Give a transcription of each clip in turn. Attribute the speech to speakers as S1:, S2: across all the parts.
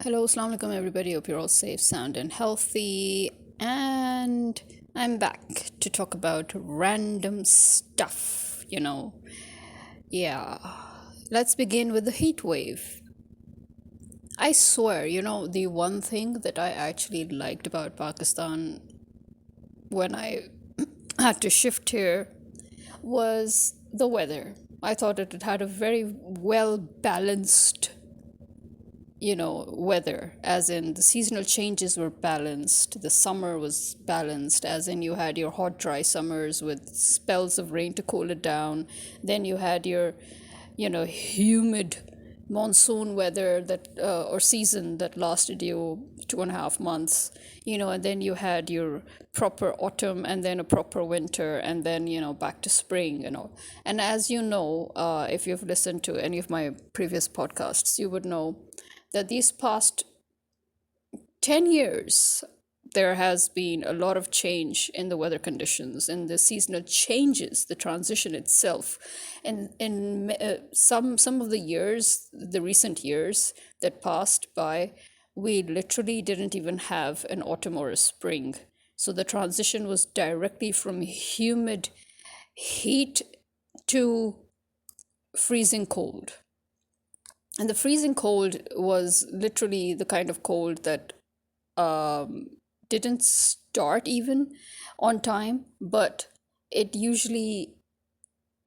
S1: Hello, Assalamu alaikum, everybody. Hope you're all safe, sound, and healthy. And I'm back to talk about random stuff. Yeah. Let's begin with the heat wave. I swear, the one thing that I actually liked about Pakistan when I had to shift here was the weather. I thought it had a very well balanced weather, as in the seasonal changes were balanced, the summer was balanced, as in you had your hot, dry summers with spells of rain to cool it down. Then you had your, humid monsoon weather that or season that lasted you 2.5 months, and then you had your proper autumn and then a proper winter and then back to spring. And as you know, if you've listened to any of my previous podcasts, you would know that these past 10 years, there has been a lot of change in the weather conditions and the seasonal changes, the transition itself. And in some of the years, the recent years that passed by, we literally didn't even have an autumn or a spring. So the transition was directly from humid heat to freezing cold. And the freezing cold was literally the kind of cold that um, didn't start even on time, but it usually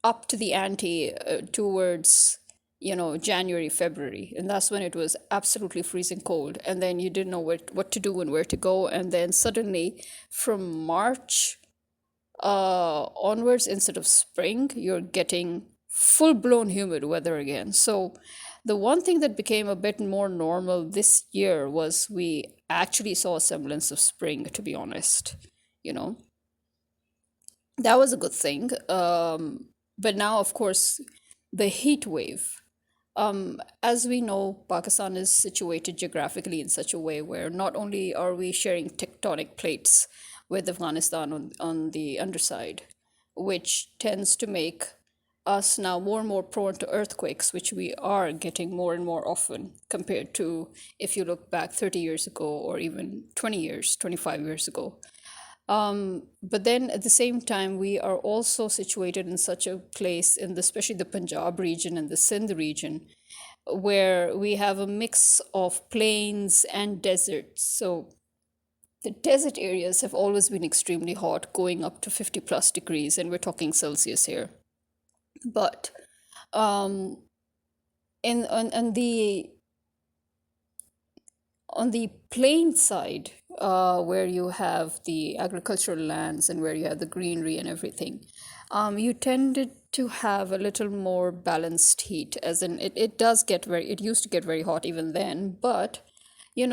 S1: up to the ante towards January, February, and that's when it was absolutely freezing cold, and then you didn't know what to do and where to go, and then suddenly from March onwards, instead of spring, you're getting full blown humid weather again. So, the one thing that became a bit more normal this year was we actually saw a semblance of spring, to be honest. You know, that was a good thing. But now, of course, the heat wave. As we know, Pakistan is situated geographically in such a way where not only are we sharing tectonic plates with Afghanistan on the underside, which tends to make us now more and more prone to earthquakes, which we are getting more and more often compared to if you look back 30 years ago or even 20 years, 25 years ago. But then at the same time, we are also situated in such a place, in especially the Punjab region and the Sindh region, where we have a mix of plains and deserts. So the desert areas have always been extremely hot, going up to 50 plus degrees, and we're talking Celsius here. But um, in on the plain side, where you have the agricultural lands and where you have the greenery and everything, you tended to have a little more balanced heat, as in it used to get very hot even then, but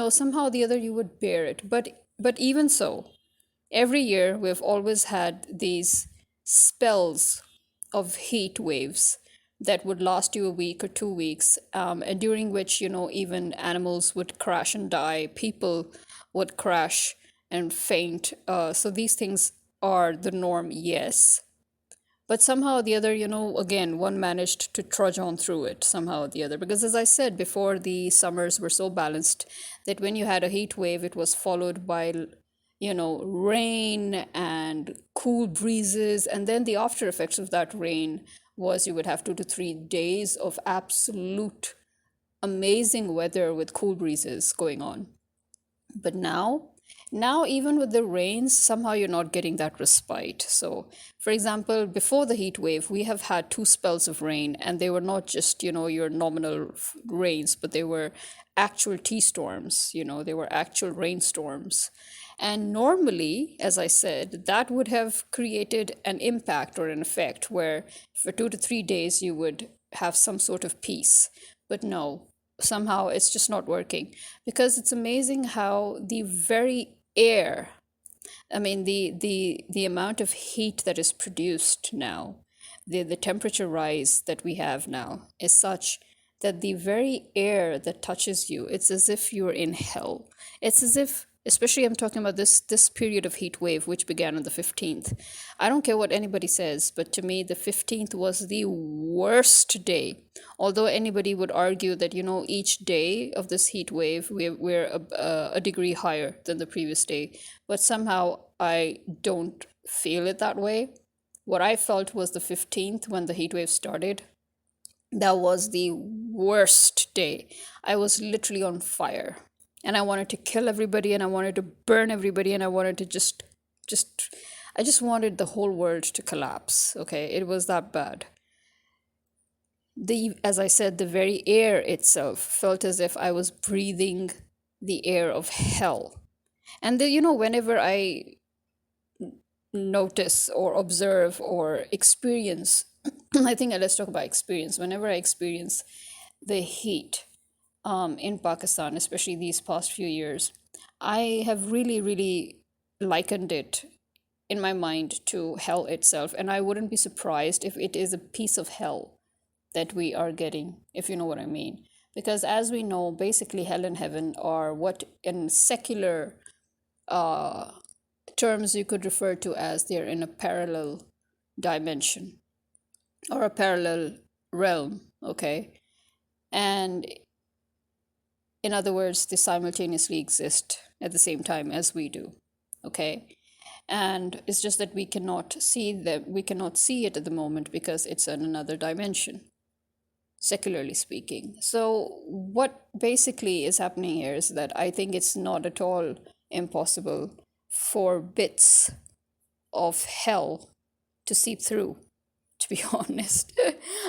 S1: somehow or the other you would bear it. But even so, every year we've always had these spells of heat waves that would last you a week or 2 weeks, and during which even animals would crash and die, people would crash and faint. So these things are the norm, yes, but somehow or the other, again, one managed to trudge on through it somehow or the other. Because as I said before, the summers were so balanced that when you had a heat wave, it was followed by, rain and cool breezes. And then the after effects of that rain was you would have 2 to 3 days of absolute amazing weather with cool breezes going on. But now even with the rains, somehow you're not getting that respite. So for example, before the heat wave, we have had two spells of rain, and they were not just your nominal rains, but they were actual tea storms. They were actual rainstorms. And normally, as I said, that would have created an impact or an effect where for 2 to 3 days you would have some sort of peace. But no, somehow it's just not working, because it's amazing how the very air, I mean the amount of heat that is produced now, the temperature rise that we have now is such that the very air that touches you, it's as if you're in hell. It's as if Especially I'm talking about this period of heat wave which began on the 15th. I don't care what anybody says, but to me the 15th was the worst day. Although anybody would argue that, each day of this heat wave we're a degree higher than the previous day, but somehow I don't feel it that way. What I felt was the 15th, when the heat wave started. That was the worst day. I was literally on fire. And I wanted to kill everybody, and I wanted to burn everybody, and I wanted to just I just wanted the whole world to collapse. Okay, it was that bad. As I said, the very air itself felt as if I was breathing the air of hell. And whenever I notice or observe or experience, I think let's talk about experience. Whenever I experience the heat in Pakistan, especially these past few years, I have really, really likened it in my mind to hell itself. And I wouldn't be surprised if it is a piece of hell that we are getting, if you know what I mean. Because as we know, basically, hell and heaven are what in secular uh, terms you could refer to as they're in a parallel dimension or a parallel realm, okay? And in other words, they simultaneously exist at the same time as we do, okay? And it's just that we cannot see it at the moment because it's in another dimension, secularly speaking. So what basically is happening here is that I think it's not at all impossible for bits of hell to seep through, to be honest.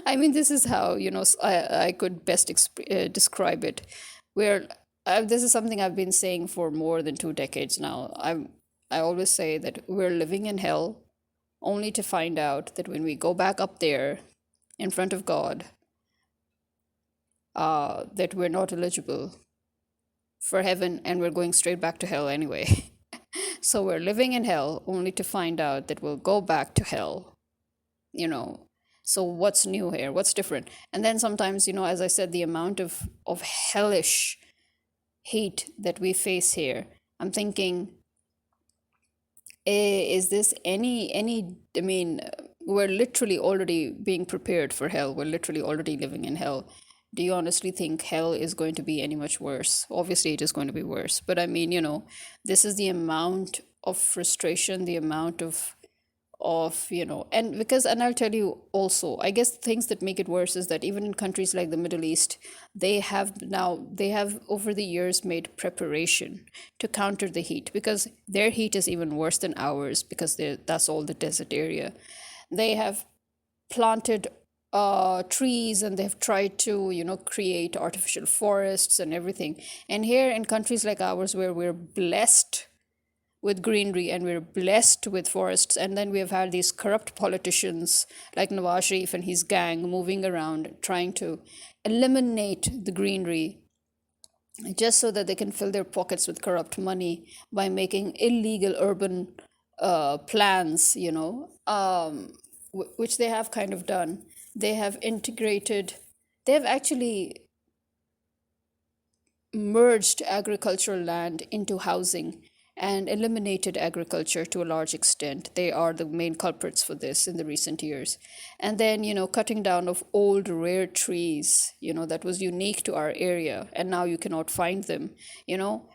S1: I mean, this is how, I could best describe it. Where this is something I've been saying for more than 2 decades now. I always say that we're living in hell, only to find out that when we go back up there in front of God, that we're not eligible for heaven, and we're going straight back to hell anyway. So we're living in hell only to find out that we'll go back to hell, you know. So what's new here? What's different? And then sometimes, as I said, the amount of hellish heat that we face here, I'm thinking, is this any I mean, we're literally already being prepared for hell. We're literally already living in hell. Do you honestly think hell is going to be any much worse? Obviously it is going to be worse, but I mean, this is the amount of frustration, the amount of and I'll tell you also, I guess things that make it worse is that even in countries like the Middle East, they have over the years made preparation to counter the heat, because their heat is even worse than ours, because that's all the desert area. They have planted trees, and they've tried to create artificial forests and everything. And here in countries like ours, where we're blessed with greenery and we're blessed with forests, and then we have had these corrupt politicians like Nawaz Sharif and his gang moving around trying to eliminate the greenery just so that they can fill their pockets with corrupt money by making illegal urban plans, which they have kind of done. They have integrated, they have actually merged agricultural land into housing and eliminated agriculture to a large extent. They are the main culprits for this in the recent years. And then, cutting down of old rare trees, that was unique to our area, and now you cannot find them,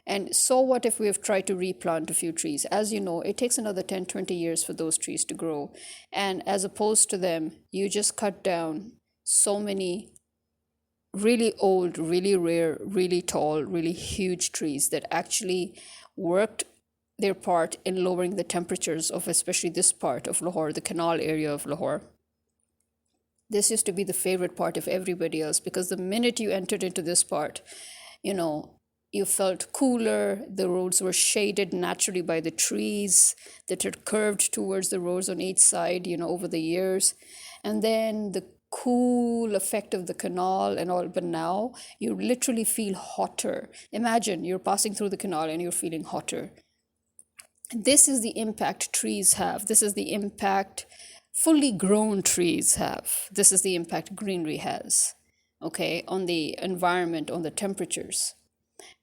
S1: And so what if we have tried to replant a few trees? As you know, it takes another 10, 20 years for those trees to grow. And as opposed to them, you just cut down so many really old, really rare, really tall, really huge trees that actually worked their part in lowering the temperatures of especially this part of Lahore, the canal area of Lahore. This used to be the favorite part of everybody else, because the minute you entered into this part, you felt cooler. The roads were shaded naturally by the trees that had curved towards the roads on each side, over the years. And then the cool effect of the canal and all, but now you literally feel hotter. Imagine you're passing through the canal and you're feeling hotter. This is the impact trees have. This is the impact fully grown trees have. This is the impact greenery has, on the environment, on the temperatures.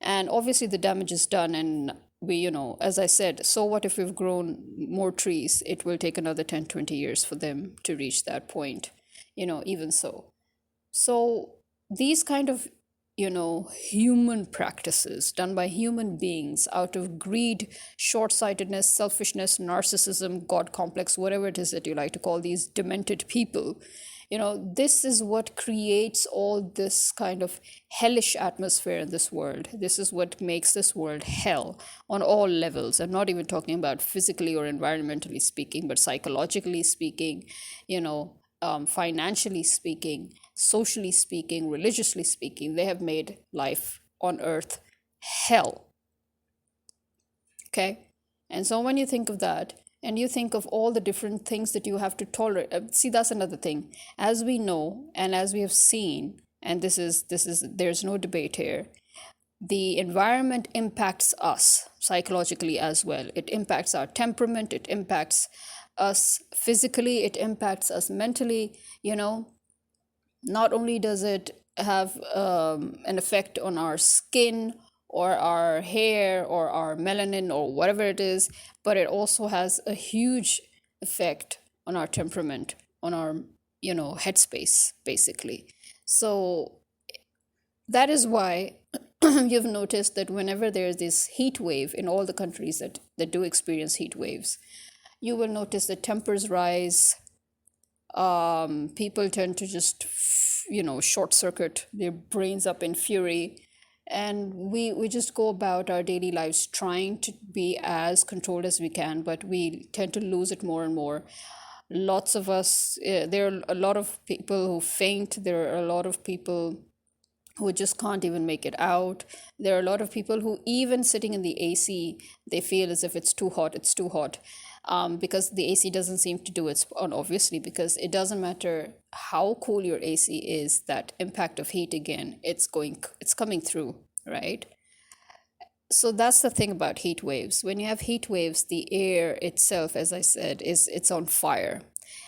S1: And obviously the damage is done, and as I said, so what if we've grown more trees? It will take another 10, 20 years for them to reach that point, even so. So these kind of, human practices done by human beings out of greed, short-sightedness, selfishness, narcissism, God complex, whatever it is that you like to call these demented people, this is what creates all this kind of hellish atmosphere in this world. This is what makes this world hell on all levels. I'm not even talking about physically or environmentally speaking, but psychologically speaking, financially speaking, socially speaking, religiously speaking. They have made life on earth hell. Okay? And so when you think of that, and you think of all the different things that you have to tolerate, see, that's another thing. As we know, and as we have seen, and there's no debate here, the environment impacts us psychologically as well. It impacts our temperament, it impacts us physically, it impacts us mentally. Not only does it have an effect on our skin or our hair or our melanin or whatever it is, but it also has a huge effect on our temperament, on our, headspace, basically. So that is why you've noticed that whenever there's this heat wave in all the countries that do experience heat waves, you will notice that tempers rise. People tend to just, short circuit their brains up in fury. And we just go about our daily lives trying to be as controlled as we can, but we tend to lose it more and more. Lots of us, there are a lot of people who faint. There are a lot of people who just can't even make it out. There are a lot of people who, even sitting in the AC, they feel as if it's too hot, because the AC doesn't seem to do its, and obviously, because it doesn't matter how cool your AC is, that impact of heat again, it's coming through, right? So that's the thing about heat waves. When you have heat waves, the air itself, as I said, it's on fire.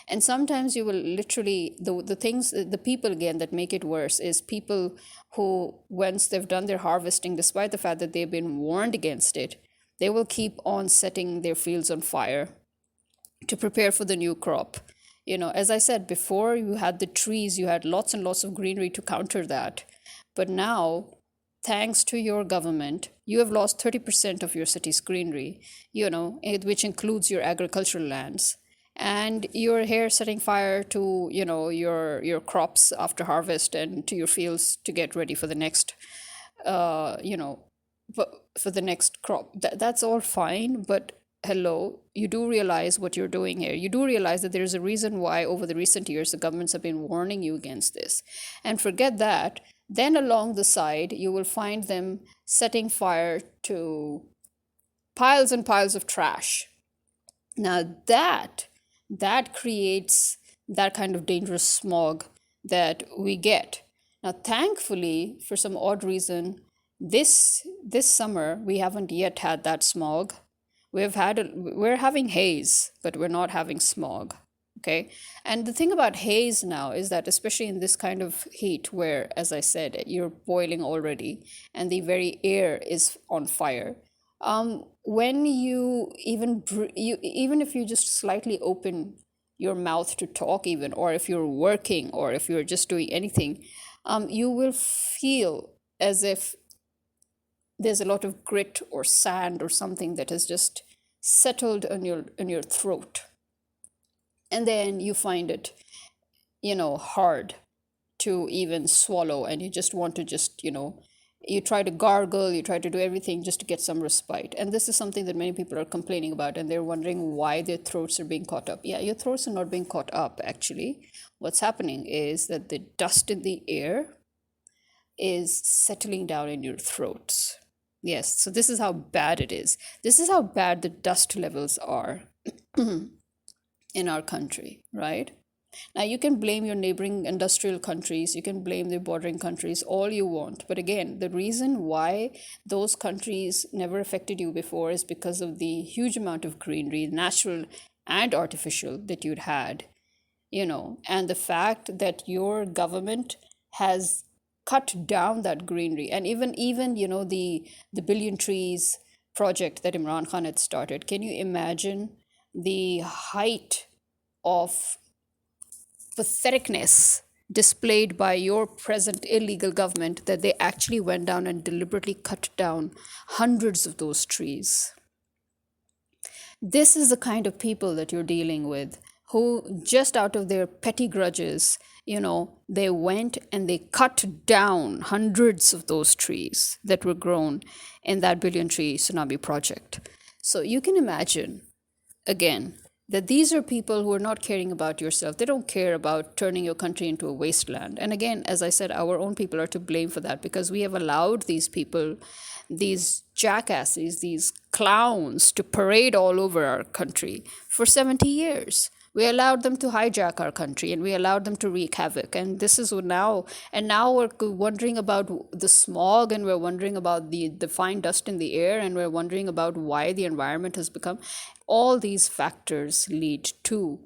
S1: And sometimes you will literally, the people again that make it worse is people who, once they've done their harvesting, despite the fact that they've been warned against it, they will keep on setting their fields on fire to prepare for the new crop. As I said before, you had the trees, you had lots and lots of greenery to counter that. But now, thanks to your government, you have lost 30% of your city's greenery, which includes your agricultural lands. And you're here setting fire to, your crops after harvest and to your fields to get ready for the next, you know, for the next crop. That's all fine, but hello, you do realize what you're doing here. You do realize that there's a reason why over the recent years the governments have been warning you against this. And forget that. Then along the side, you will find them setting fire to piles and piles of trash. Now that creates that kind of dangerous smog that we get. Now, thankfully, for some odd reason, this summer we haven't yet had that smog. We're having haze, but we're not having smog. Okay. And the thing about haze now is that, especially in this kind of heat where, as I said, you're boiling already and the very air is on fire, when you even if you just slightly open your mouth to talk, even, or if you're working, or if you're just doing anything, you will feel as if there's a lot of grit or sand or something that has just settled on your throat. And then you find it, hard to even swallow, and you just want to you try to gargle, you try to do everything just to get some respite. And this is something that many people are complaining about, and they're wondering why their throats are being caught up. Yeah, your throats are not being caught up, actually. What's happening is that the dust in the air is settling down in your throats. Yes, so this is how bad it is. This is how bad the dust levels are in our country, right? Now, you can blame your neighboring industrial countries, you can blame the bordering countries all you want. But again, the reason why those countries never affected you before is because of the huge amount of greenery, natural and artificial, that you'd had, and the fact that your government has cut down that greenery. And even the billion trees project that Imran Khan had started. Can you imagine the height of patheticness displayed by your present illegal government that they actually went down and deliberately cut down hundreds of those trees? This is the kind of people that you're dealing with, who just out of their petty grudges, they went and they cut down hundreds of those trees that were grown in that billion tree tsunami project. So you can imagine, again, that these are people who are not caring about yourself. They don't care about turning your country into a wasteland. And again, as I said, our own people are to blame for that, because we have allowed these people, these jackasses, these clowns, to parade all over our country for 70 years. We allowed them to hijack our country, and we allowed them to wreak havoc. And this is now, and now we're wondering about the smog, and we're wondering about the fine dust in the air, and we're wondering about why the environment has become. All these factors lead to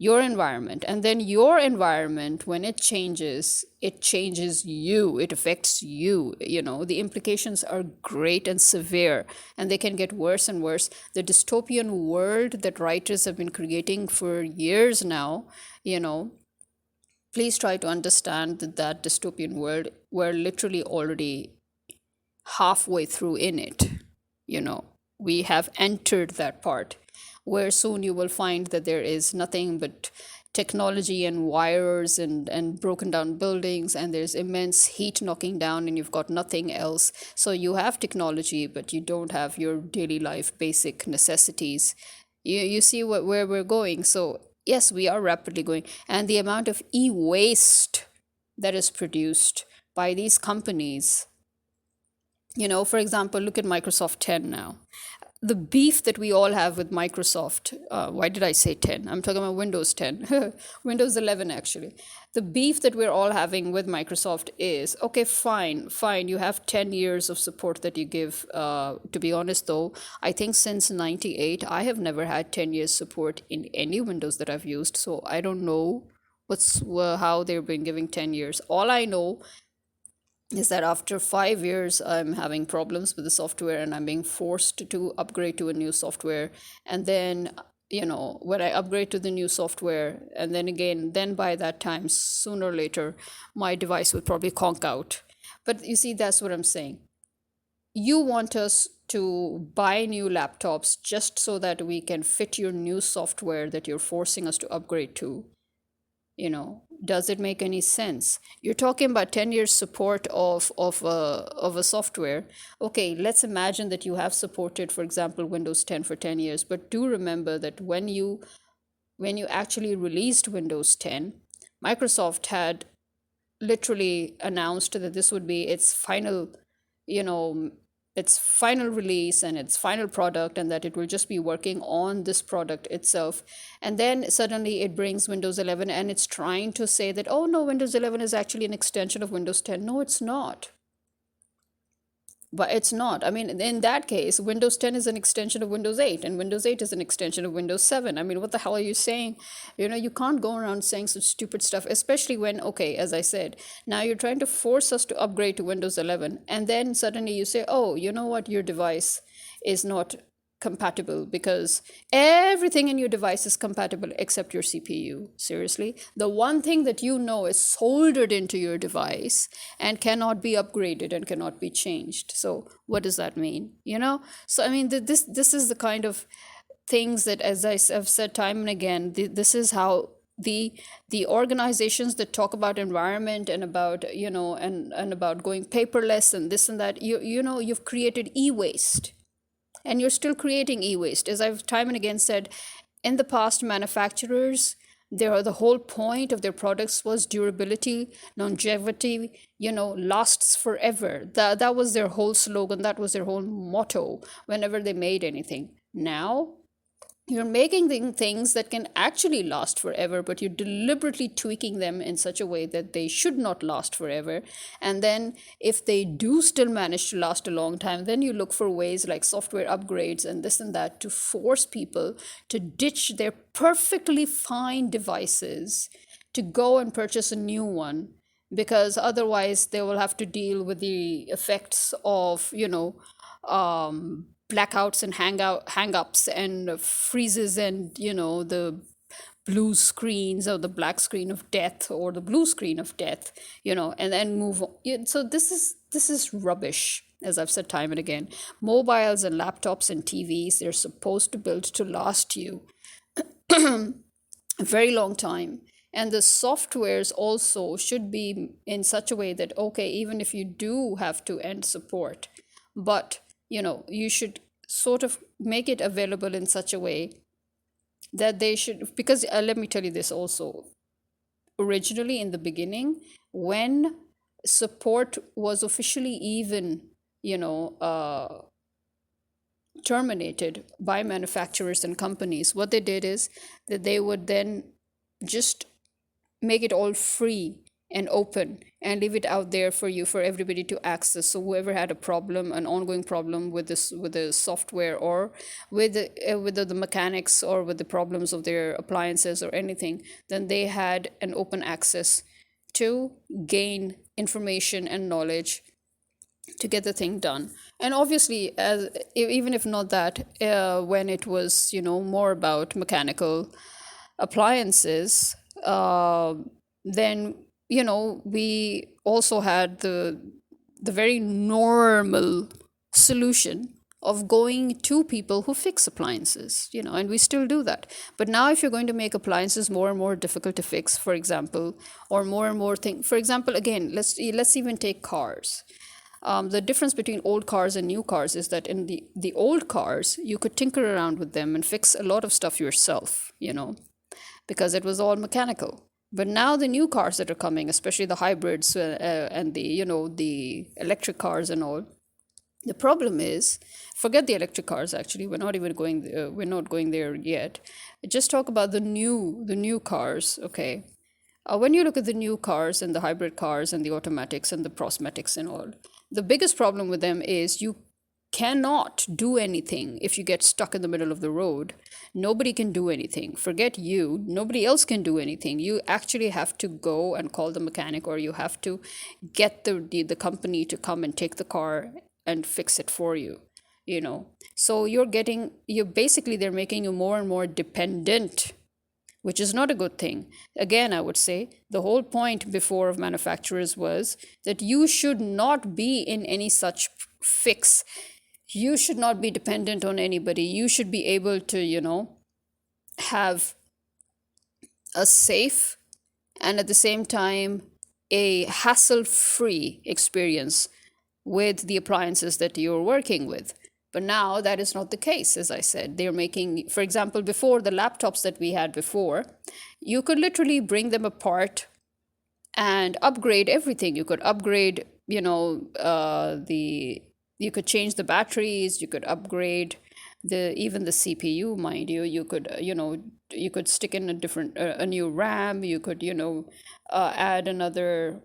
S1: your environment, and then your environment, when it changes you, it affects you. The implications are great and severe, and they can get worse and worse. The dystopian world that writers have been creating for years now, please try to understand that dystopian world, we're literally already halfway through in it. you know we have entered that part where soon you will find that there is nothing but technology and wires and broken down buildings, and there's immense heat knocking down, and you've got nothing else. So you have technology, but you don't have your daily life basic necessities. You see where we're going. So yes, we are rapidly going, and the amount of e-waste that is produced by these companies. For example, look at Microsoft 10 now. The beef that we all have with Microsoft, why did I say 10? I'm talking about Windows 10, Windows 11 actually. The beef that we're all having with Microsoft is, okay, fine, you have 10 years of support that you give. To be honest though, I think since 98, I have never had 10 years support in any Windows that I've used. So I don't know how they've been giving 10 years. All I know is that after 5 years, I'm having problems with the software and I'm being forced to upgrade to a new software. And then, when I upgrade to the new software, and then again, then by that time, sooner or later, my device will probably conk out. But you see, that's what I'm saying. You want us to buy new laptops just so that we can fit your new software that you're forcing us to upgrade to. Does it make any sense? You're talking about 10 years support of a software. Okay, let's imagine that you have supported, for example, Windows 10 for 10 years, but do remember that when you actually released Windows 10, Microsoft had literally announced that this would be you know its final release and its final product, and that it will just be working on this product itself. And then suddenly it brings Windows 11, and it's trying to say that, oh no, Windows 11 is actually an extension of Windows 10. No, it's not. But it's not. I mean, in that case, Windows 10 is an extension of Windows 8, and Windows 8 is an extension of Windows 7. I mean, what the hell are you saying? You can't go around saying such stupid stuff, especially when, okay, as I said, now you're trying to force us to upgrade to Windows 11, and then suddenly you say, oh, you know what, your device is not compatible because everything in your device is compatible except your CPU. Seriously? The one thing that is soldered into your device and cannot be upgraded and cannot be changed. So what does that mean? So I mean, this is the kind of things that, as have said time and again, this is how the organizations that talk about environment and about and about going paperless and this and that, you've created e-waste. And you're still creating e-waste. As I've time and again said, in the past, manufacturers, the whole point of their products was durability, longevity, lasts forever. That was their whole slogan. That was their whole motto whenever they made anything. Now, you're making things that can actually last forever, but you're deliberately tweaking them in such a way that they should not last forever. And then if they do still manage to last a long time, then you look for ways like software upgrades and this and that to force people to ditch their perfectly fine devices to go and purchase a new one, because otherwise they will have to deal with the effects of blackouts and hang-ups and freezes, and the blue screens, or the black screen of death, or the blue screen of death, and then move on. Yeah, so this is rubbish, as I've said time and again. Mobiles and laptops and TVs, they're supposed to build to last you a very long time. And the softwares also should be in such a way that, okay, even if you do have to end support, but you should sort of make it available in such a way that they should, because let me tell you this also. Originally, in the beginning, when support was officially even you know terminated by manufacturers and companies, what they did is that they would then just make it all free and open and leave it out there for you, for everybody to access. So whoever had a problem, an ongoing problem with this, with the software, or with the mechanics, or with the problems of their appliances or anything, then they had an open access to gain information and knowledge to get the thing done. And obviously, even if not that, when it was more about mechanical appliances, then we also had the very normal solution of going to people who fix appliances, and we still do that. But now, if you're going to make appliances more and more difficult to fix, for example, or more and more thing, for example, again, let's even take cars. The difference between old cars and new cars is that in the old cars, you could tinker around with them and fix a lot of stuff yourself, because it was all mechanical. But now the new cars that are coming, especially the hybrids, and the electric cars and all, the problem is, forget the electric cars. Actually, we're not going there yet. Just talk about the new cars. Okay, when you look at the new cars and the hybrid cars and the automatics and the prosmetics and all, the biggest problem with them is you cannot do anything if you get stuck in the middle of the road. Nobody can do anything. Forget you. Nobody else can do anything. You actually have to go and call the mechanic, or you have to get the company to come and take the car and fix it for you. So you're basically, they're making you more and more dependent, which is not a good thing. Again, I would say the whole point before of manufacturers was that you should not be in any such fix. You should not be dependent on anybody. You should be able to, have a safe, and at the same time a hassle-free experience with the appliances that you're working with. But now that is not the case. As I said, they're making, for example, before, the laptops that we had before, you could literally bring them apart and upgrade everything. You could upgrade, you could change the batteries, you could upgrade even the CPU, mind you. You could, you could stick in a new RAM. You could, add another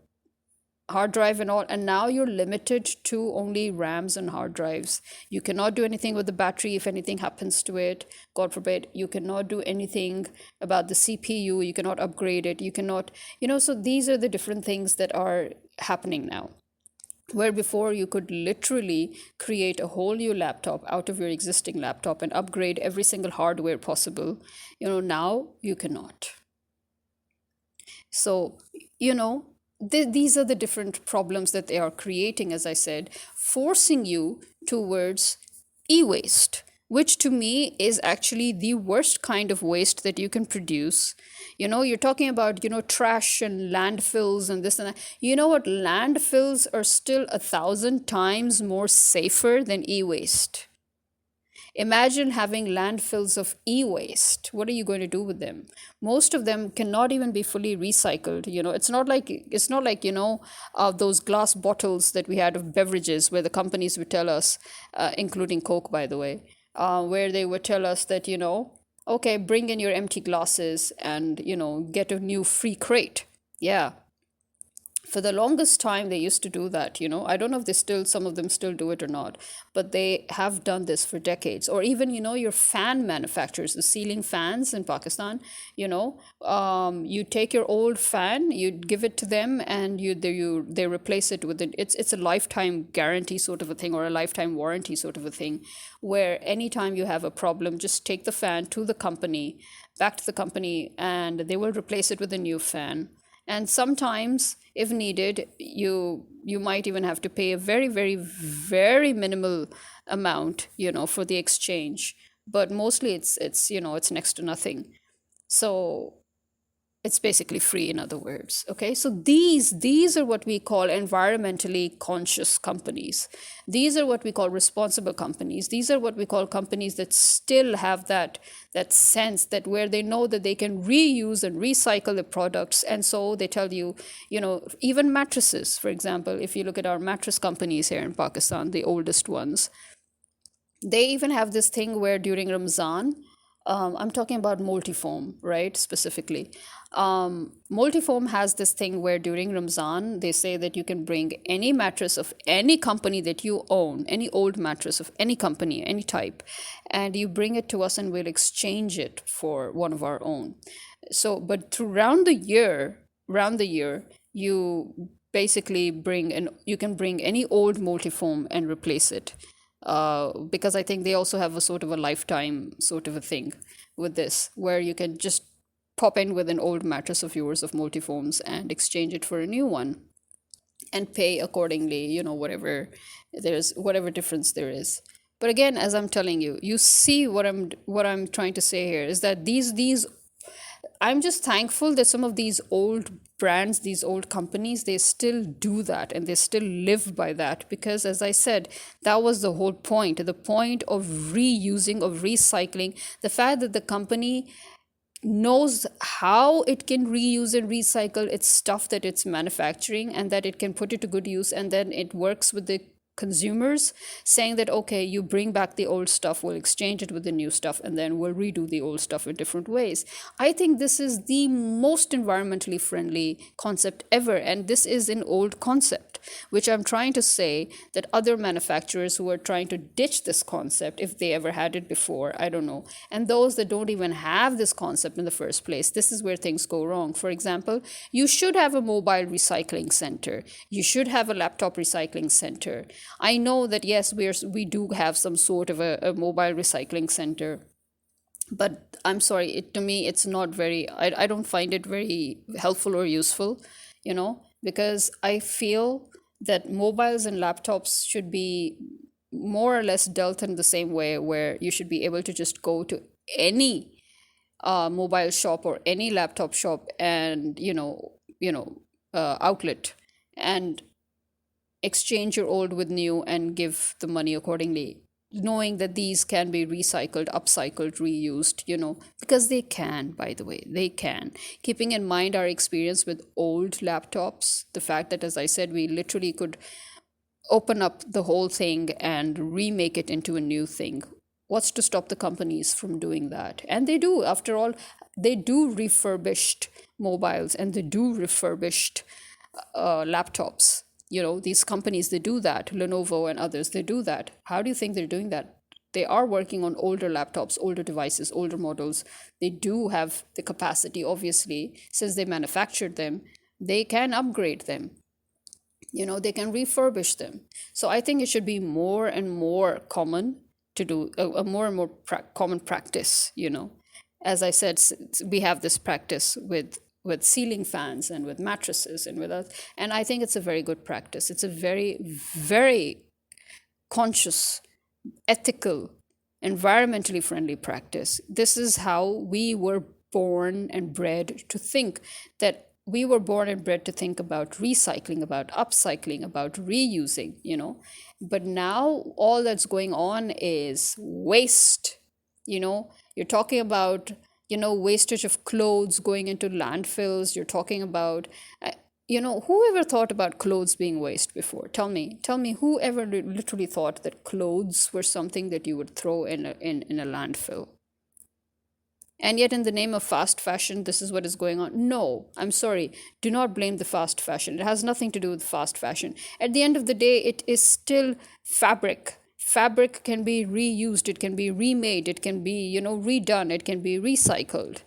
S1: hard drive and all. And now you're limited to only RAMs and hard drives. You cannot do anything with the battery if anything happens to it, God forbid. You cannot do anything about the CPU. You cannot upgrade it. You cannot, so these are the different things that are happening now, where before you could literally create a whole new laptop out of your existing laptop and upgrade every single hardware possible. Now you cannot. So, these are the different problems that they are creating, as I said, forcing you towards e-waste, which to me is actually the worst kind of waste that you can produce. You're talking about, trash and landfills and this and that. You know what? Landfills are still 1,000 times more safer than e-waste. Imagine having landfills of e-waste. What are you going to do with them? Most of them cannot even be fully recycled. It's not like those glass bottles that we had of beverages, where the companies would tell us, including Coke, by the way, where they would tell us that, okay, bring in your empty glasses and get a new free crate. Yeah, For the longest time they used to do that. I don't know if they still, some of them still do it or not, but they have done this for decades. Or even, your fan manufacturers, the ceiling fans in Pakistan, you take your old fan, you give it to them, and they replace it with it's a lifetime guarantee sort of a thing, or a lifetime warranty sort of a thing, where anytime you have a problem, just take the fan to the company, back to the company, and they will replace it with a new fan. And sometimes, if needed, you might even have to pay a very, very, very minimal amount, for the exchange. But mostly it's next to nothing. So it's basically free, in other words. Okay, so these are what we call environmentally conscious companies. These are what we call responsible companies. These are what we call companies that still have that sense, that where they know that they can reuse and recycle the products. And so they tell you, even mattresses, for example, if you look at our mattress companies here in Pakistan, the oldest ones, they even have this thing where during Ramzan, I'm talking about multifoam, right? Specifically. Multifoam has this thing where during Ramzan, they say that you can bring any mattress of any company that you own, any old mattress of any company, any type, and you bring it to us and we'll exchange it for one of our own. So, but throughout the year, you basically you can bring any old multifoam and replace it, because I think they also have a sort of a lifetime sort of a thing with this, where you can just pop in with an old mattress of yours of multifoams and exchange it for a new one and pay accordingly, whatever difference there is. But again, as I'm telling you, you see what I'm trying to say here is that these I'm just thankful that some of these old brands, these old companies, they still do that and they still live by that. Because, as I said, that was the whole point, the point of reusing, of recycling, the fact that the company knows how it can reuse and recycle its stuff that it's manufacturing, and that it can put it to good use, and then it works with the consumers, saying that, okay, you bring back the old stuff, we'll exchange it with the new stuff, and then we'll redo the old stuff in different ways. I think this is the most environmentally friendly concept ever, and this is an old concept, which I'm trying to say that other manufacturers who are trying to ditch this concept, if they ever had it before, I don't know, and those that don't even have this concept in the first place, this is where things go wrong. For example, you should have a mobile recycling center, you should have a laptop recycling center. I know that, yes, we do have some sort of a mobile recycling center, but I'm sorry, to me it's not very, I don't find it very helpful or useful, because I feel that mobiles and laptops should be more or less dealt in the same way, where you should be able to just go to any mobile shop or any laptop shop and outlet, and exchange your old with new and give the money accordingly, knowing that these can be recycled, upcycled, reused, because they can, by the way, they can. Keeping in mind our experience with old laptops, the fact that, as I said, we literally could open up the whole thing and remake it into a new thing. What's to stop the companies from doing that? And they do, after all, they do refurbished mobiles and they do refurbished laptops. These companies, they do that. Lenovo and others, they do that. How do you think they're doing that? They are working on older laptops, older devices, older models. They do have the capacity, obviously, since they manufactured them, they can upgrade them. They can refurbish them. So I think it should be more and more common to do a more and more common practice. As I said, we have this practice with ceiling fans and with mattresses and with us, and I think it's a very good practice. It's a very, very conscious, ethical, environmentally friendly practice. This is how we were born and bred to think, that we were born and bred to think about recycling, about upcycling, about reusing, but now all that's going on is waste. You're talking about wastage of clothes going into landfills. You're talking about whoever thought about clothes being waste before? Tell me whoever literally thought that clothes were something that you would throw in a landfill? And yet, in the name of fast fashion, this is what is going on. No, I'm sorry. Do not blame the fast fashion. It has nothing to do with fast fashion. At the end of the day, it is still fabric. Fabric can be reused, it can be remade, it can be, redone, it can be recycled.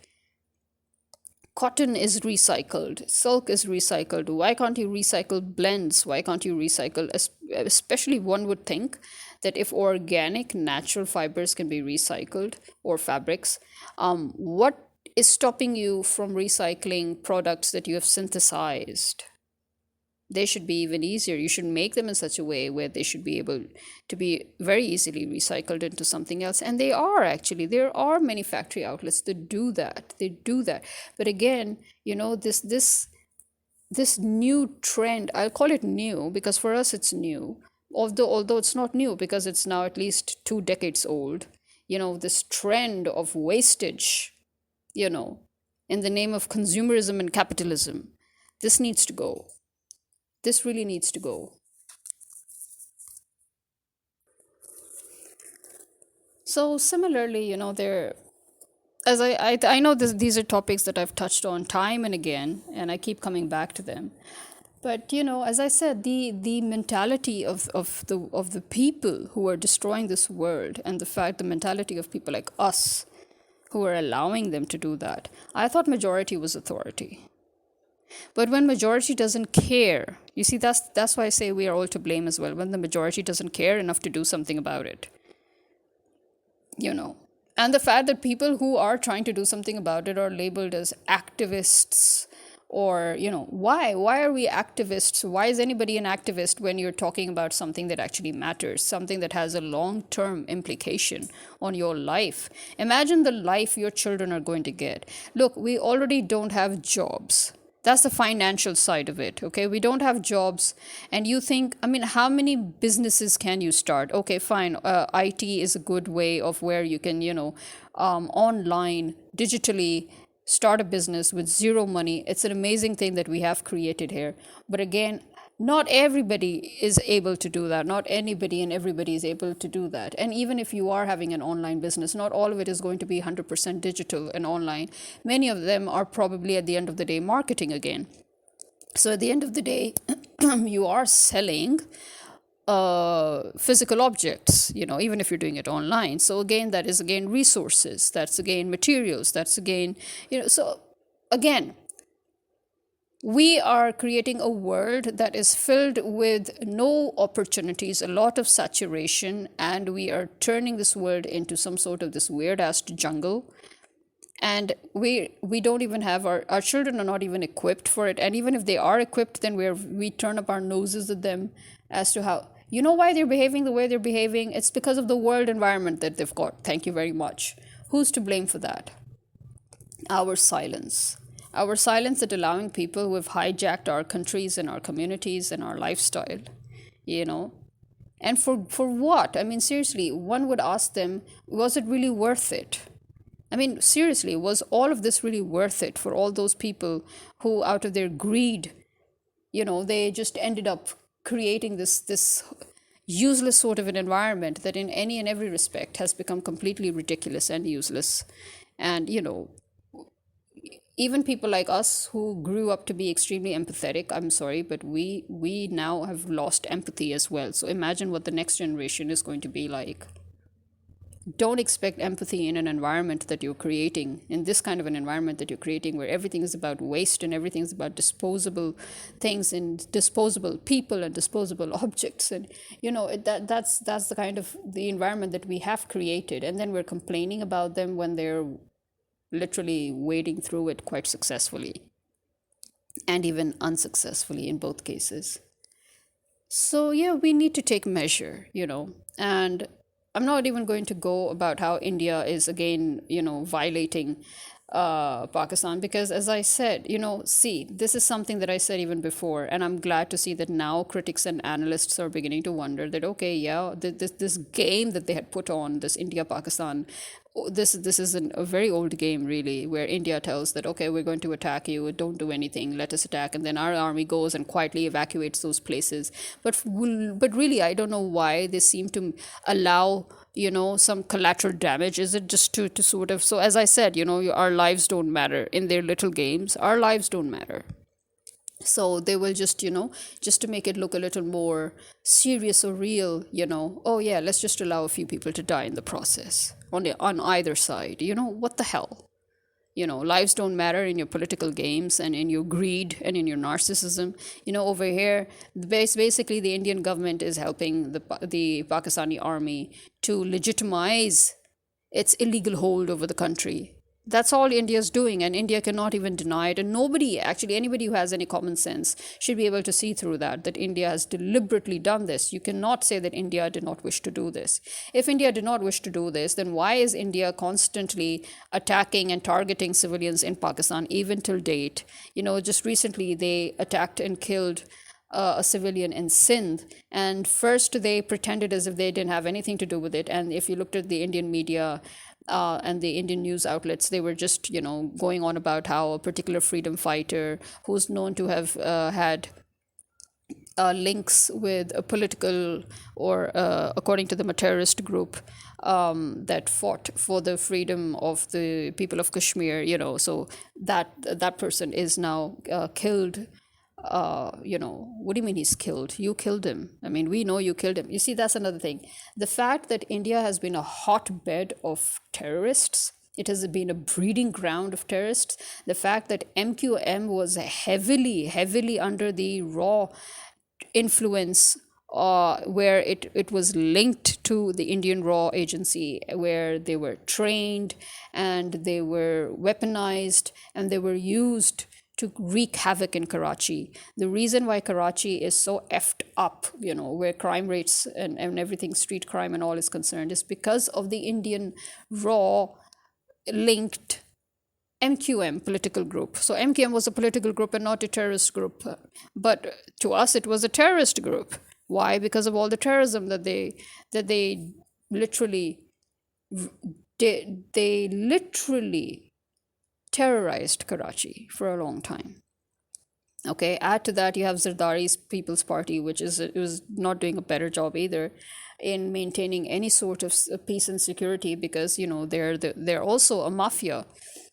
S1: Cotton is recycled, silk is recycled. Why can't you recycle blends? Why can't you recycle? Especially, one would think that if organic, natural fibers can be recycled, or fabrics, what is stopping you from recycling products that you have synthesized? They should be even easier. You should make them in such a way where they should be able to be very easily recycled into something else. And they are actually. There are many factory outlets that do that. They do that. But again, this new trend, I'll call it new because for us it's new. Although it's not new because it's now at least 2 decades old. This trend of wastage, you know, in the name of consumerism and capitalism. This needs to go. This really needs to go. So similarly, there, as I know these are topics that I've touched on time and again, and I keep coming back to them. But as I said, the mentality of the people who are destroying this world, and the mentality of people like us who are allowing them to do that. I thought majority was authority. But when majority doesn't care, you see, that's why I say we are all to blame as well. When the majority doesn't care enough to do something about it, you know. And the fact that people who are trying to do something about it are labeled as activists, or why are we activists? Why is anybody an activist when you're talking about something that actually matters, something that has a long-term implication on your life? Imagine the life your children are going to get. Look, we already don't have jobs. That's the financial side of it. Okay, we don't have jobs. And you think, I mean, how many businesses can you start? Okay, fine, IT is a good way of where you can, online digitally start a business with zero money. It's an amazing thing that we have created here. But again, not everybody is able to do that. Not anybody and everybody is able to do that. And even if you are having an online business, not all of it is going to be 100% digital and online. Many of them are probably at the end of the day marketing again. So at the end of the day, you are selling physical objects, even if you're doing it online. So again, that is again resources, that's again materials, that's again, so again, we are creating a world that is filled with no opportunities, a lot of saturation, and we are turning this world into some sort of this weird ass jungle. And we don't even have our children are not even equipped for it. And even if they are equipped, then we turn up our noses at them as to how, why they're behaving the way they're behaving. It's because of the world environment that they've got. Thank you very much. Who's to blame for that? Our silence. Our silence at allowing people who have hijacked our countries and our communities and our lifestyle, and for what? I mean, seriously, one would ask them, was it really worth it? I mean, seriously, was all of this really worth it for all those people who, out of their greed, they just ended up creating this useless sort of an environment that in any and every respect has become completely ridiculous and useless. And, even people like us who grew up to be extremely empathetic, I'm sorry, but we now have lost empathy as well. So imagine what the next generation is going to be like. Don't expect empathy in an environment that you're creating, in this kind of an environment that you're creating, where everything is about waste and everything is about disposable things and disposable people and disposable objects. And that's the kind of the environment that we have created, and then we're complaining about them when they're literally wading through it quite successfully, and even unsuccessfully in both cases. So yeah, we need to take measure, and I'm not even going to go about how India is again, violating Pakistan, because as I said, see, this is something that I said even before, and I'm glad to see that now critics and analysts are beginning to wonder that, okay, yeah, this game that they had put on, this India Pakistan this is a very old game, really, where India tells that, okay, we're going to attack you, don't do anything, let us attack, and then our army goes and quietly evacuates those places. But really, I don't know why they seem to allow, some collateral damage. Is it just to sort of, so as I said, our lives don't matter in their little games, our lives don't matter. So they will just, just to make it look a little more serious or real, oh yeah, let's just allow a few people to die in the process on either side. What the hell? Lives don't matter in your political games and in your greed and in your narcissism. Over here, basically the Indian government is helping the Pakistani army to legitimize its illegal hold over the country. That's all India is doing, and India cannot even deny it. And nobody, actually, anybody who has any common sense should be able to see through that India has deliberately done this. You cannot say that India did not wish to do this. If India did not wish to do this, then why is India constantly attacking and targeting civilians in Pakistan, even till date? Just recently they attacked and killed a civilian in Sindh. And first they pretended as if they didn't have anything to do with it. And if you looked at the Indian media and the Indian news outlets, they were just, going on about how a particular freedom fighter who's known to have had links with a political or, according to them, a terrorist group that fought for the freedom of the people of Kashmir, so that person is now killed. What do you mean he's killed? You killed him. I mean, we know you killed him. You see, that's another thing. The fact that India has been a hotbed of terrorists, it has been a breeding ground of terrorists. The fact that MQM was heavily, heavily under the raw influence, where it was linked to the Indian Raw Agency, where they were trained and they were weaponized and they were used to wreak havoc in Karachi. The reason why Karachi is so effed up, where crime rates and everything, street crime and all is concerned, is because of the Indian Raw linked MQM political group. So MQM was a political group and not a terrorist group. But to us, it was a terrorist group. Why? Because of all the terrorism that they literally did. They literally terrorized Karachi for a long time. Okay, add to that you have Zardari's People's Party, which it was not doing a better job either in maintaining any sort of peace and security, because they're also a mafia.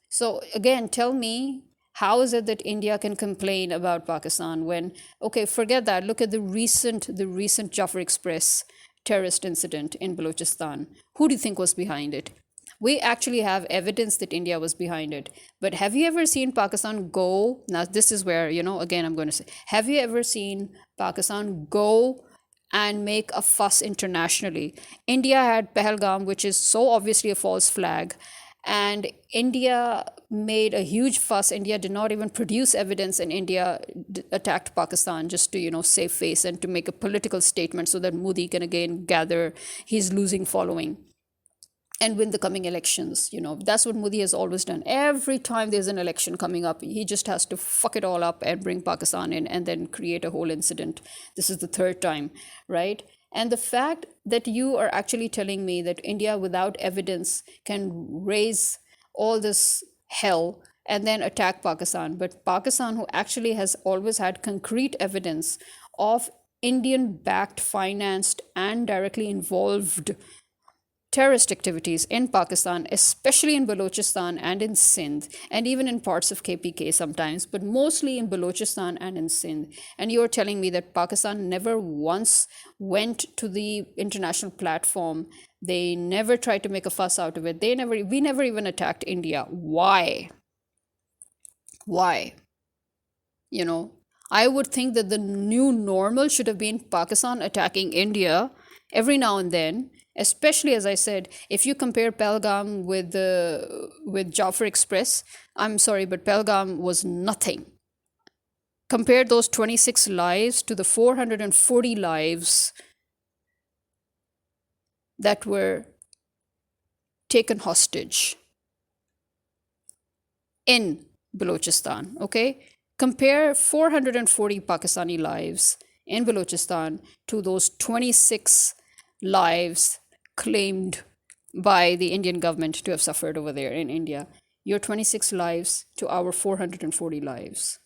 S1: So again, tell me, how is it that India can complain about Pakistan when, okay, forget that. Look at the recent Jafar Express terrorist incident in Balochistan. Who do you think was behind it? We actually have evidence that India was behind it. But have you ever seen Pakistan go? Now, this is where, again, I'm going to say, have you ever seen Pakistan go and make a fuss internationally? India had Pahalgam, which is so obviously a false flag. And India made a huge fuss. India did not even produce evidence, and India attacked Pakistan just to, save face and to make a political statement so that Modi can again gather his losing following and win the coming elections. That's what Modi has always done. Every time there's an election coming up, he just has to fuck it all up and bring Pakistan in and then create a whole incident. This is the third time, right? And the fact that you are actually telling me that India, without evidence, can raise all this hell and then attack Pakistan, but Pakistan, who actually has always had concrete evidence of Indian-backed, financed, and directly involved terrorist activities in Pakistan, especially in Balochistan and in Sindh, and even in parts of KPK sometimes, but mostly in Balochistan and in Sindh. And you're telling me that Pakistan never once went to the international platform. They never tried to make a fuss out of it. We never even attacked India. Why? Why? I would think that the new normal should have been Pakistan attacking India every now and then, especially, as I said, if you compare Pelgam with Jafar Express. I'm sorry, but Pelgam was nothing. Compare those 26 lives to the 440 lives that were taken hostage in Balochistan, okay? Compare 440 Pakistani lives in Balochistan to those 26 lives claimed by the Indian government to have suffered over there in India. Your 26 lives to our 440 lives.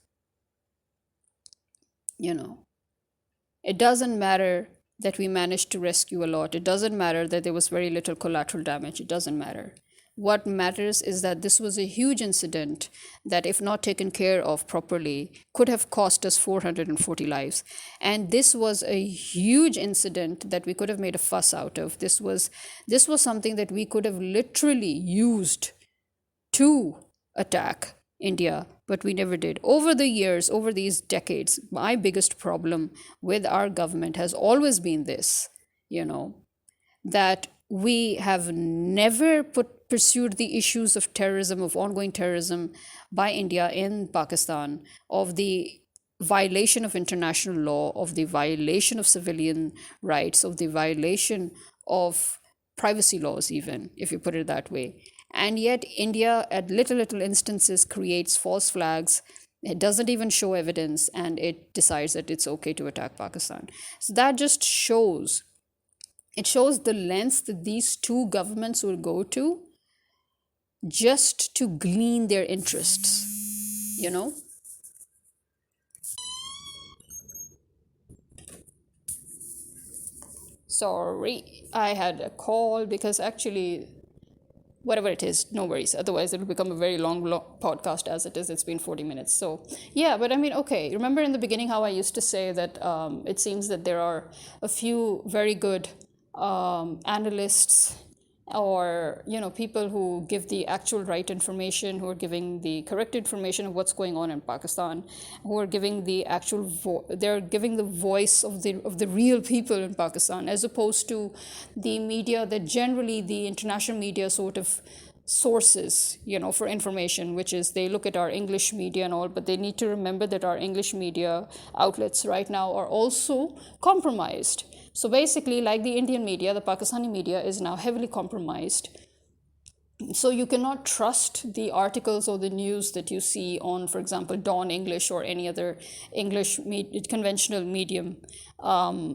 S1: You know, it doesn't matter that we managed to rescue a lot. It doesn't matter that there was very little collateral damage. It doesn't matter. What matters is that this was a huge incident that, if not taken care of properly, could have cost us 440 lives. And this was a huge incident that we could have made a fuss out of. This was something that we could have literally used to attack India, but we never did. Over the years, over these decades, my biggest problem with our government has always been this, you know, that we have never pursued the issues of terrorism, of ongoing terrorism by India in Pakistan, of the violation of international law, of the violation of civilian rights, of the violation of privacy laws, even if you put it that way. And yet, India, at little instances, creates false flags. It doesn't even show evidence, and it decides that it's okay to attack Pakistan. So that just shows, it shows the lengths that these two governments will go to just to glean their interests, you know? Sorry, I had a call because actually, whatever it is, no worries. Otherwise, it'll become a very long podcast as it is. It's been 40 minutes. So, yeah, but I mean, okay. Remember in the beginning how I used to say that it seems that there are a few very good analysts, or people who give the actual right information, who are giving the correct information of what's going on in Pakistan, who are giving the actual they're giving the voice of the real people in Pakistan, as opposed to the media that generally the international media sort of sources, for information, which is they look at our English media and all, but they need to remember that our English media outlets right now are also compromised. So basically, like the Indian media, the Pakistani media is now heavily compromised. So you cannot trust the articles or the news that you see on, for example, Dawn English or any other conventional medium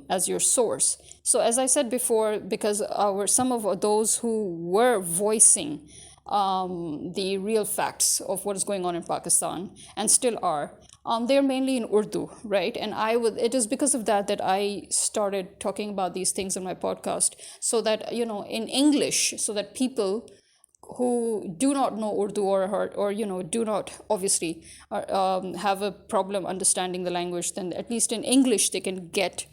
S1: as your source. So as I said before, because some of those who were voicing the real facts of what is going on in Pakistan, and still are, they're mainly in Urdu, right? And it is because of that I started talking about these things on my podcast, so that, in English, so that people who do not know Urdu or do not obviously have a problem understanding the language, then at least in English they can get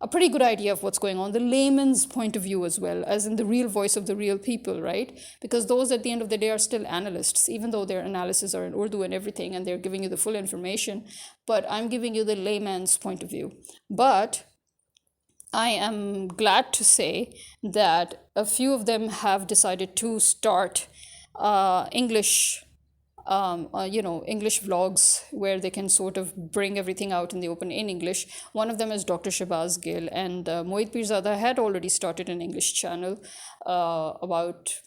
S1: a pretty good idea of what's going on, the layman's point of view, as well as in the real voice of the real people, right? Because those at the end of the day are still analysts, even though their analysis are in Urdu and everything, and they're giving you the full information. But I'm giving you the layman's point of view. But I am glad to say that a few of them have decided to start English English vlogs, where they can sort of bring everything out in the open in English. One of them is Dr. Shabazz Gill, and Mohit Pirzada had already started an English channel about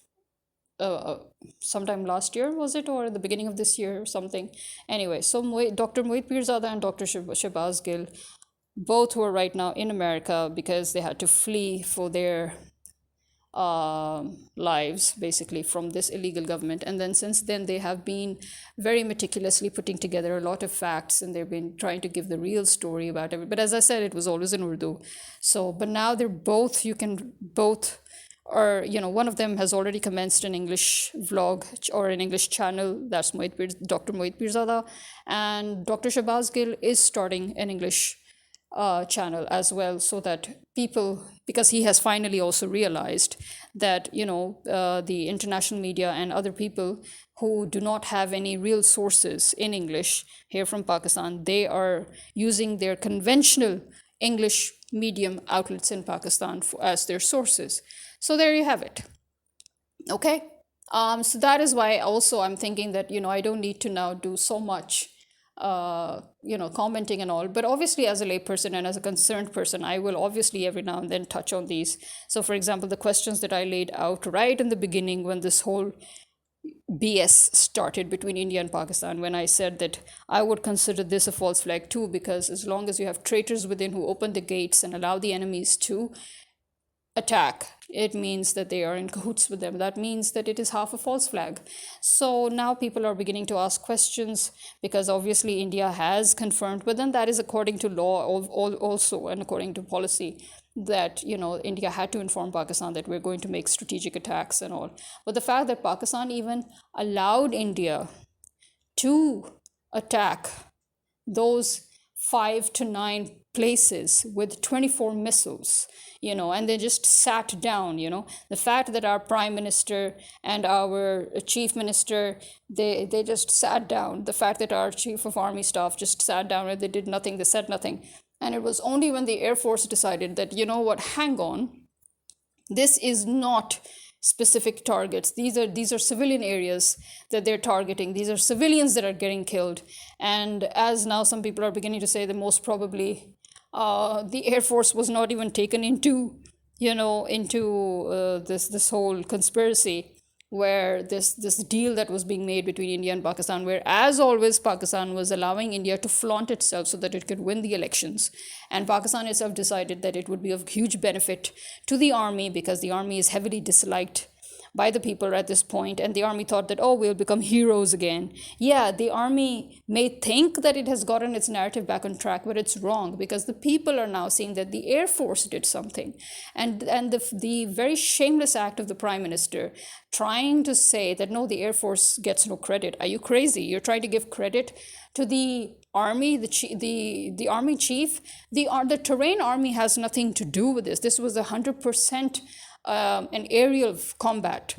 S1: sometime last year, was it, or at the beginning of this year or something. Anyway, so Dr. Mohit Pirzada and Dr. Shabazz Gill, both who are right now in America because they had to flee for their lives, basically, from this illegal government. And then since then they have been very meticulously putting together a lot of facts, and they've been trying to give the real story about it. But as I said, it was always in Urdu. So, but now they're both, you can both, or one of them has already commenced an English vlog or an English channel. That's Dr. Mohit Pirzada, and Dr. Shabazz Gill is starting an English channel as well, so that people, because he has finally also realized that the international media and other people who do not have any real sources in English here from Pakistan, they are using their conventional English medium outlets in Pakistan as their sources. So there you have it. Okay. So that is why also I'm thinking that I don't need to now do so much commenting and all. But obviously, as a layperson and as a concerned person, I will obviously every now and then touch on these. So, for example, the questions that I laid out right in the beginning when this whole BS started between India and Pakistan, when I said that I would consider this a false flag too, because as long as you have traitors within who open the gates and allow the enemies to attack, it means that they are in cahoots with them. That means that it is half a false flag. So now people are beginning to ask questions, because obviously India has confirmed with them, that is according to law also, and according to policy, that India had to inform Pakistan that we're going to make strategic attacks and all. But the fact that Pakistan even allowed India to attack those 5 to 9 places with 24 missiles, and they just sat down. The fact that our prime minister and our chief minister, they just sat down. The fact that our chief of army staff just sat down and they did nothing, they said nothing. And it was only when the Air Force decided that, what, hang on, this is not specific targets. These are civilian areas that they're targeting. These are civilians that are getting killed. And as now some people are beginning to say that most probably the Air Force was not even taken into this whole conspiracy, where this deal that was being made between India and Pakistan, where, as always, Pakistan was allowing India to flaunt itself so that it could win the elections. And Pakistan itself decided that it would be of huge benefit to the army, because the army is heavily disliked by the people at this point, and the army thought that, oh, we'll become heroes again. Yeah, the army may think that it has gotten its narrative back on track, but it's wrong, because the people are now seeing that the Air Force did something. And the very shameless act of the prime minister trying to say that, no, the Air Force gets no credit. Are you crazy? You're trying to give credit to the army, the army chief. The terrain army has nothing to do with this. This was 100% an aerial combat.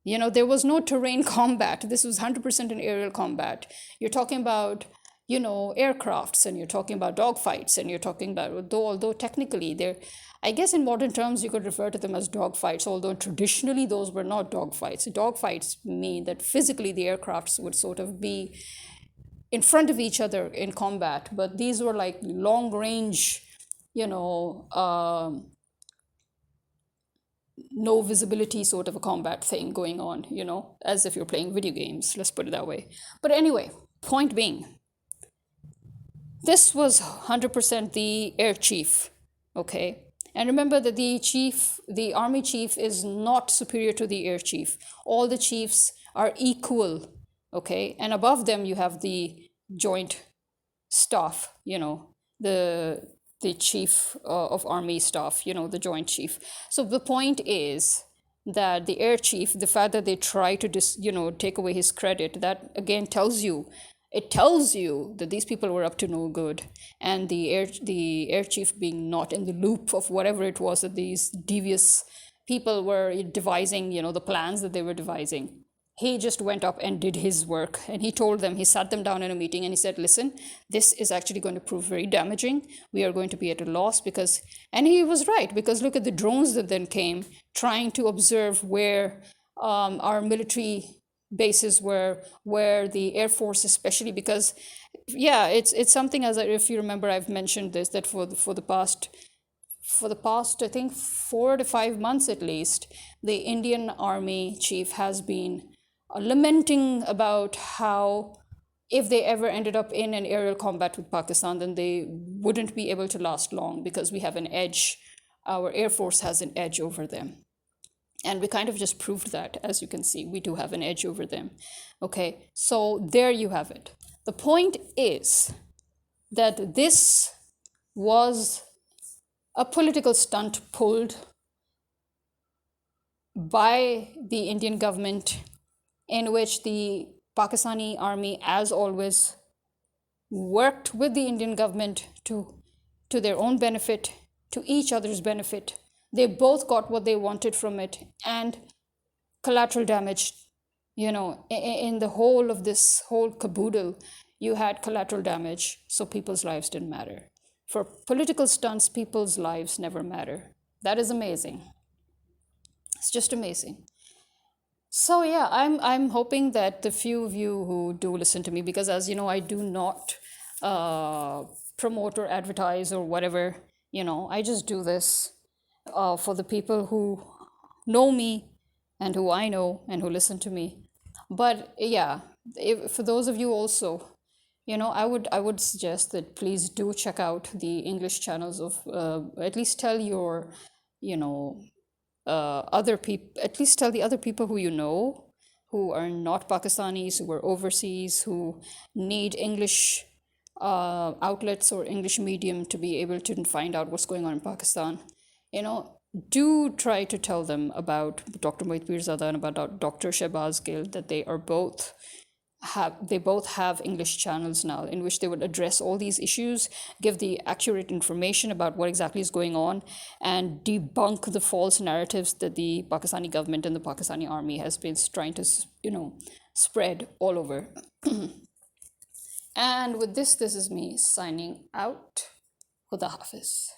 S1: There was no terrain combat. This was 100% an aerial combat. You're talking about, aircrafts, and you're talking about dogfights, and you're talking about, although technically they're, I guess in modern terms you could refer to them as dogfights, although traditionally those were not dogfights. Dogfights mean that physically the aircrafts would sort of be in front of each other in combat, but these were like long range, no visibility sort of a combat thing going on, as if you're playing video games, let's put it that way. But anyway, point being, this was 100% the air chief, okay? And remember that the army chief is not superior to the air chief. All the chiefs are equal, okay? And above them you have the joint staff, the chief of army staff, the joint chief. So the point is that the air chief, the fact that they try to take away his credit, that again tells you that these people were up to no good. And the air chief being not in the loop of whatever it was that these devious people were devising, the plans that they were devising. He just went up and did his work, and he sat them down in a meeting and he said, listen, this is actually going to prove very damaging. We are going to be at a loss, and he was right, because look at the drones that then came trying to observe where our military bases were, where the Air Force especially, because it's something, as if you remember, I've mentioned this, that for the past I think 4 to 5 months at least, the Indian Army chief has been lamenting about how if they ever ended up in an aerial combat with Pakistan, then they wouldn't be able to last long, because we have an edge. Our Air Force has an edge over them. And we kind of just proved that, as you can see, we do have an edge over them. Okay, so there you have it. The point is that this was a political stunt pulled by the Indian government, in which the Pakistani army, as always, worked with the Indian government to their own benefit, to each other's benefit. They both got what they wanted from it, and collateral damage, in the whole of this whole caboodle, you had collateral damage, so people's lives didn't matter. For political stunts, people's lives never matter. That is amazing. It's just amazing. So yeah, I'm hoping that the few of you who do listen to me, because as you know, I do not promote or advertise or whatever, I just do this for the people who know me and who I know and who listen to me. But yeah, for those of you also, I would suggest that please do check out the English channels of, at least tell your, other people, at least tell the other people who you know, who are not Pakistanis, who are overseas, who need English outlets or English medium to be able to find out what's going on in Pakistan. You know, do try to tell them about Dr. Mohit Pirzada and about Dr. Shehbaz Gill, that they both have English channels now in which they would address all these issues, give the accurate information about what exactly is going on, and debunk the false narratives that the Pakistani government and the Pakistani army has been trying to, spread all over. And with this is me signing out. Khuda Hafiz.